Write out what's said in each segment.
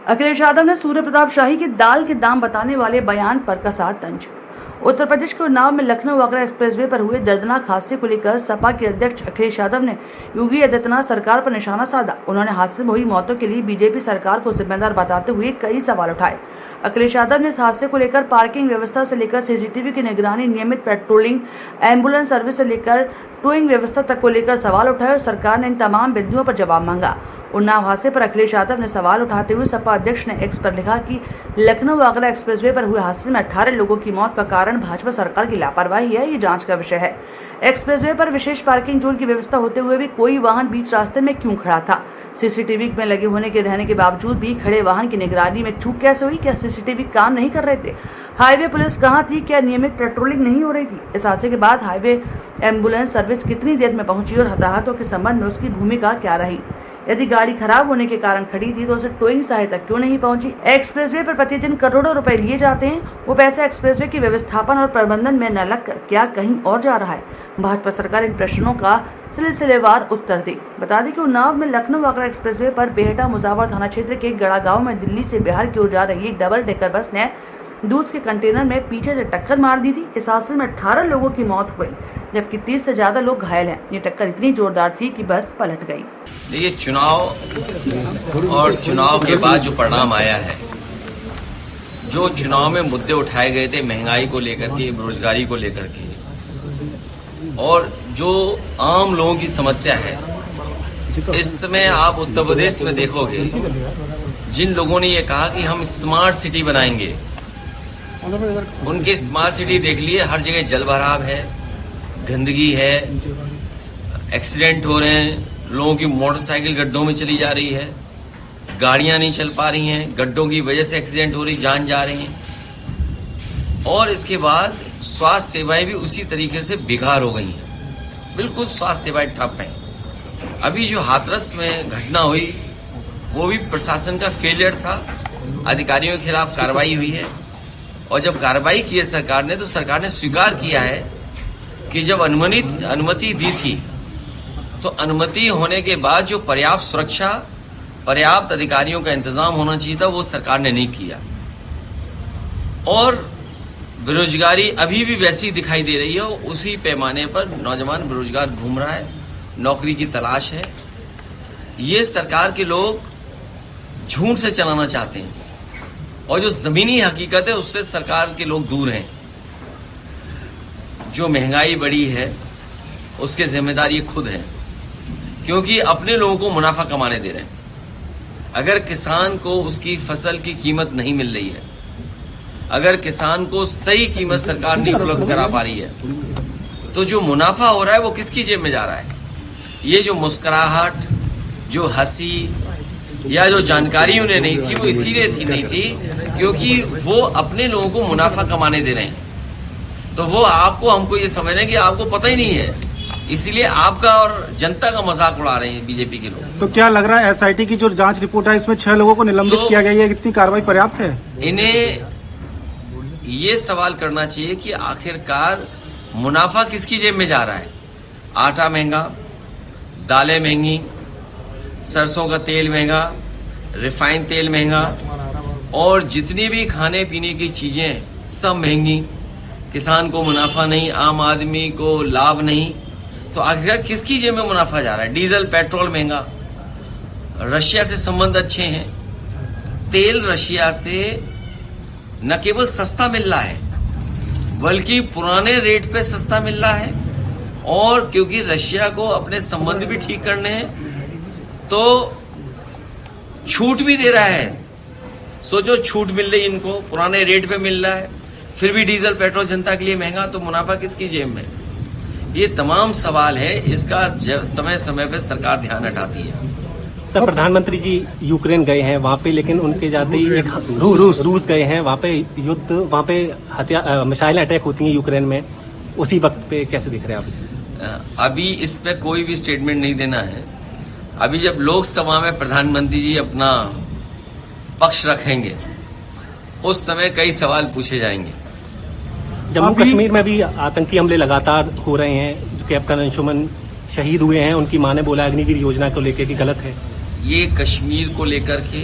अखिलेश यादव ने सूर्य प्रताप शाही के दाल के दाम बताने वाले बयान पर कसा तंज। उत्तर प्रदेश के उन्नाव में लखनऊ आगरा एक्सप्रेसवे पर हुए दर्दनाक हादसे को लेकर सपा के अध्यक्ष अखिलेश यादव ने योगी आदित्यनाथ सरकार पर निशाना साधा। उन्होंने हादसे में हुई मौतों के लिए बीजेपी सरकार को जिम्मेदार बताते हुए कई सवाल उठाए। अखिलेश यादव ने इस हादसे को लेकर पार्किंग व्यवस्था से लेकर सीसीटीवी की निगरानी, नियमित पेट्रोलिंग, एम्बुलेंस सर्विस से लेकर टोइंग व्यवस्था तक को लेकर सवाल उठाए और सरकार ने इन तमाम बिंदुओं पर जवाब मांगा। उन्नाव हादसे पर अखिलेश यादव ने सवाल उठाते हुए सपा अध्यक्ष ने एक्स पर लिखा कि लखनऊ आगरा एक्सप्रेसवे पर हुए हादसे में 18 लोगों की मौत का कारण भाजपा सरकार की लापरवाही है। ये जांच का विषय है। एक्सप्रेसवे पर विशेष पार्किंग जोन की व्यवस्था होते हुए भी कोई वाहन बीच रास्ते में क्यों खड़ा था? सीसीटीवी में लगे होने के रहने के बावजूद भी खड़े वाहन की निगरानी में चूक कैसे हुई? क्या सीसीटीवी काम नहीं कर रहे थे? हाईवे पुलिस कहां थी? क्या नियमित पेट्रोलिंग नहीं हो रही थी? इस हादसे के बाद हाईवे एम्बुलेंस सर्विस कितनी देर में पहुंची और हताहतों के संबंध में उसकी भूमिका क्या रही? यदि गाड़ी खराब होने के कारण खड़ी थी तो उसे टोइंग सहायता क्यों नहीं पहुंची? एक्सप्रेसवे पर प्रतिदिन करोड़ों रुपए लिए जाते हैं, वो पैसा एक्सप्रेसवे की व्यवस्थापन और प्रबंधन में न लगकर क्या कहीं और जा रहा है? भाजपा सरकार इन प्रश्नों का सिलसिलेवार उत्तर दे। बता दें कि उन्नाव में लखनऊ आगरा एक्सप्रेसवे पर बेहटा मुजावर थाना क्षेत्र के गड़ा गांव में दिल्ली से बिहार की ओर जा रही एक डबल डेकर बस ने दूध के कंटेनर में पीछे से टक्कर मार दी थी। इस हादसे में 18 लोगों की मौत हुई जबकि 30 से ज्यादा लोग घायल हैं। ये टक्कर इतनी जोरदार थी कि बस पलट गई। देखिए, चुनाव और चुनाव के बाद जो परिणाम आया है, जो चुनाव में मुद्दे उठाए गए थे महंगाई को लेकर के, बेरोजगारी को लेकर के, और जो आम लोगों की समस्या है, इस समय आप उत्तर प्रदेश में देखोगे जिन लोगों ने ये कहा कि हम स्मार्ट सिटी बनाएंगे, उनके स्मार्ट सिटी देख लिए हर जगह जल भराव है, गंदगी है, एक्सीडेंट हो रहे हैं, लोगों की मोटरसाइकिल गड्ढों में चली जा रही है, गाड़ियां नहीं चल पा रही हैं, गड्ढों की वजह से एक्सीडेंट हो रही, जान जा रही हैं। और इसके बाद स्वास्थ्य सेवाएं भी उसी तरीके से बेकार हो गई हैं, बिल्कुल स्वास्थ्य सेवाएं ठप हैं। अभी जो हाथरस में घटना हुई वो भी प्रशासन का फेलियर था, अधिकारियों के खिलाफ कार्रवाई हुई है और जब कार्रवाई की है सरकार ने, तो सरकार ने स्वीकार किया है कि जब अनुमति दी थी तो अनुमति होने के बाद जो पर्याप्त सुरक्षा, पर्याप्त अधिकारियों का इंतजाम होना चाहिए था, वो सरकार ने नहीं किया। और बेरोजगारी अभी भी वैसी दिखाई दे रही है, उसी पैमाने पर नौजवान बेरोजगार घूम रहा है, नौकरी की तलाश है। ये सरकार के लोग झूठ से चलाना चाहते हैं और जो जमीनी हकीकत है उससे सरकार के लोग दूर हैं। जो महंगाई बढ़ी है उसके जिम्मेदार ये खुद हैं, क्योंकि अपने लोगों को मुनाफा कमाने दे रहे हैं। अगर किसान को उसकी फसल की कीमत नहीं मिल रही है, अगर किसान को सही कीमत सरकार नहीं उपलब्ध करा पा रही है, तो जो मुनाफा हो रहा है वो किसकी जेब में जा रहा है? ये जो मुस्कुराहट, जो हंसी या जो जानकारी उन्हें नहीं थी, वो इसीलिए नहीं थी क्योंकि वो अपने लोगों को मुनाफा कमाने दे रहे हैं। तो वो आपको, हमको ये समझना है कि आपको पता ही नहीं है, इसीलिए आपका और जनता का मजाक उड़ा रहे हैं बीजेपी के लोग। तो क्या लग रहा है एसआईटी की जो जांच रिपोर्ट है इसमें 6 लोगों को निलंबित किया गया है, कितनी कार्रवाई पर्याप्त है? इन्हें ये सवाल करना चाहिए कि आखिरकार मुनाफा किसकी जेब में जा रहा है? आटा महंगा, दालें महंगी, सरसों का तेल महंगा, रिफाइंड तेल महंगा, और जितनी भी खाने पीने की चीजें सब महंगी। किसान को मुनाफा नहीं, आम आदमी को लाभ नहीं, तो आखिर किसकी जेब में मुनाफा जा रहा है? डीजल पेट्रोल महंगा, रशिया से संबंध अच्छे हैं, तेल रशिया से न केवल सस्ता मिल रहा है बल्कि पुराने रेट पे सस्ता मिल रहा है, और क्योंकि रशिया को अपने संबंध भी ठीक करने हैं तो छूट भी दे रहा है। सोचो, छूट मिल रही इनको, पुराने रेट पे मिल रहा है, फिर भी डीजल पेट्रोल जनता के लिए महंगा, तो मुनाफा किसकी जेब में? ये तमाम सवाल है, इसका समय समय पे सरकार ध्यान हटाती है। तो प्रधानमंत्री जी यूक्रेन गए हैं वहाँ पे, लेकिन उनके जाते ही रूस गए हैं वहाँ पे, युद्ध वहाँ पे मिसाइल अटैक होती हैं यूक्रेन में, उसी वक्त पे कैसे दिख रहे हैं आप? अभी इस पे कोई भी स्टेटमेंट नहीं देना है। अभी जब लोकसभा में प्रधानमंत्री जी अपना पक्ष रखेंगे उस समय कई सवाल पूछे जाएंगे। जम्मू कश्मीर में भी आतंकी हमले लगातार हो रहे हैं, जो कैप्टन अंशुमन शहीद हुए हैं, उनकी मां ने बोला अग्निवीर योजना को लेकर कि गलत है। ये कश्मीर को लेकर के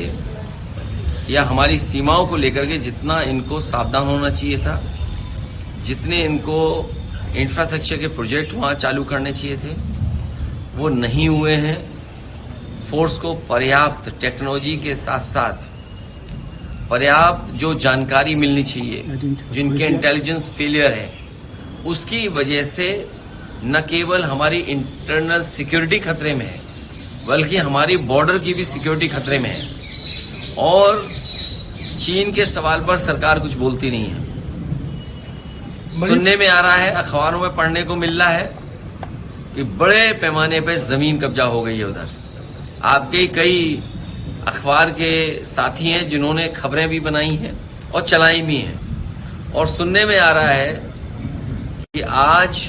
या हमारी सीमाओं को लेकर के जितना इनको सावधान होना चाहिए था, जितने इनको इंफ्रास्ट्रक्चर के प्रोजेक्ट वहां चालू करने चाहिए थे, वो नहीं हुए हैं। फोर्स को पर्याप्त टेक्नोलॉजी के साथ साथ पर्याप्त जो जानकारी मिलनी चाहिए, जिनके इंटेलिजेंस फेलियर है, उसकी वजह से न केवल हमारी इंटरनल सिक्योरिटी खतरे में है, बल्कि हमारी बॉर्डर की भी सिक्योरिटी खतरे में है। और चीन के सवाल पर सरकार कुछ बोलती नहीं है। सुनने में आ रहा है, अखबारों में पढ़ने को मिल रहा है कि बड़े पैमाने पर जमीन कब्जा हो गई है उधर। आपके कई अखबार के साथी हैं जिन्होंने खबरें भी बनाई हैं और चलाई भी हैं। और सुनने में आ रहा है कि आज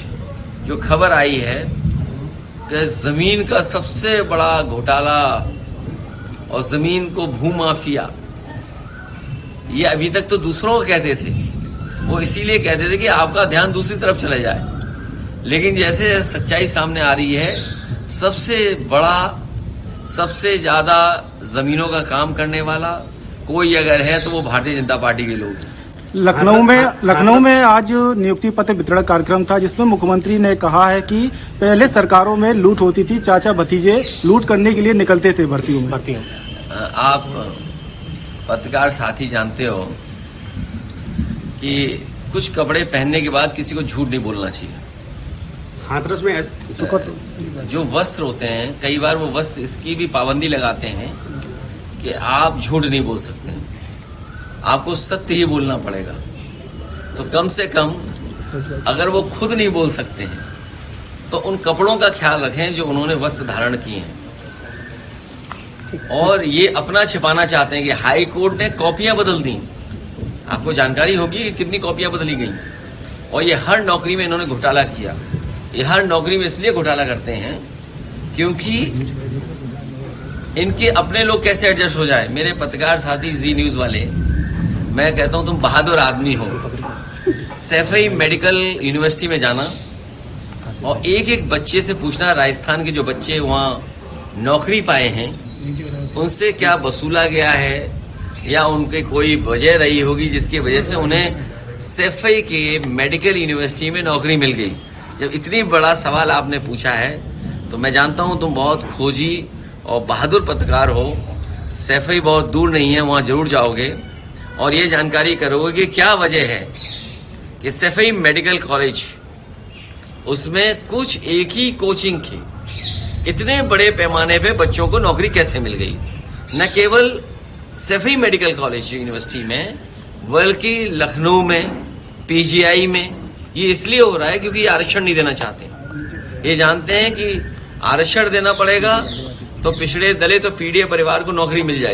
जो खबर आई है कि जमीन का सबसे बड़ा घोटाला और जमीन को भूमाफिया, ये अभी तक तो दूसरों को कहते थे, वो इसीलिए कहते थे कि आपका ध्यान दूसरी तरफ चले जाए। लेकिन जैसे सच्चाई सामने आ रही है, सबसे बड़ा, सबसे ज्यादा जमीनों का काम करने वाला कोई अगर है तो वो भारतीय जनता पार्टी के लोग हैं। लखनऊ में आज नियुक्ति पत्र वितरण कार्यक्रम था, जिसमें मुख्यमंत्री ने कहा है कि पहले सरकारों में लूट होती थी, चाचा भतीजे लूट करने के लिए निकलते थे भर्तियों में। आप पत्रकार साथी जानते हो कि कुछ कपड़े पहनने के बाद किसी को झूठ नहीं बोलना चाहिए। हाथरस में जो वस्त्र होते हैं, कई बार वो वस्त्र इसकी भी पाबंदी लगाते हैं कि आप झूठ नहीं बोल सकते, आपको सत्य ही बोलना पड़ेगा। तो कम से कम अगर वो खुद नहीं बोल सकते हैं तो उन कपड़ों का ख्याल रखें जो उन्होंने वस्त्र धारण किए हैं। और ये अपना छिपाना चाहते हैं कि हाई कोर्ट ने कॉपियां बदल दी। आपको जानकारी होगी कि कितनी कॉपियां बदली गई। और ये हर नौकरी में इन्होंने घोटाला किया। ये हर नौकरी में इसलिए घोटाला करते हैं क्योंकि इनके अपने लोग कैसे एडजस्ट हो जाए। मेरे पत्रकार साथी जी न्यूज वाले, मैं कहता हूं तुम बहादुर आदमी हो। सैफई मेडिकल यूनिवर्सिटी में जाना और एक एक बच्चे से पूछना, राजस्थान के जो बच्चे वहां नौकरी पाए हैं उनसे क्या वसूला गया है या उनके कोई वजह रही होगी जिसकी वजह से उन्हें सैफई के मेडिकल यूनिवर्सिटी में नौकरी मिल गई। जब इतनी बड़ा सवाल आपने पूछा है तो मैं जानता हूं तुम बहुत खोजी और बहादुर पत्रकार हो। सैफई बहुत दूर नहीं है, वहां जरूर जाओगे और ये जानकारी करोगे कि क्या वजह है कि सैफई मेडिकल कॉलेज, उसमें कुछ एक ही कोचिंग की इतने बड़े पैमाने पे बच्चों को नौकरी कैसे मिल गई। न केवल सैफई मेडिकल कॉलेज यूनिवर्सिटी में, बल्कि लखनऊ में, पीजीआई में। ये इसलिए हो रहा है क्योंकि ये आरक्षण नहीं देना चाहते। ये जानते हैं कि आरक्षण देना पड़ेगा तो पिछड़े दलित और पीड़ित परिवार को नौकरी मिल जाएगी।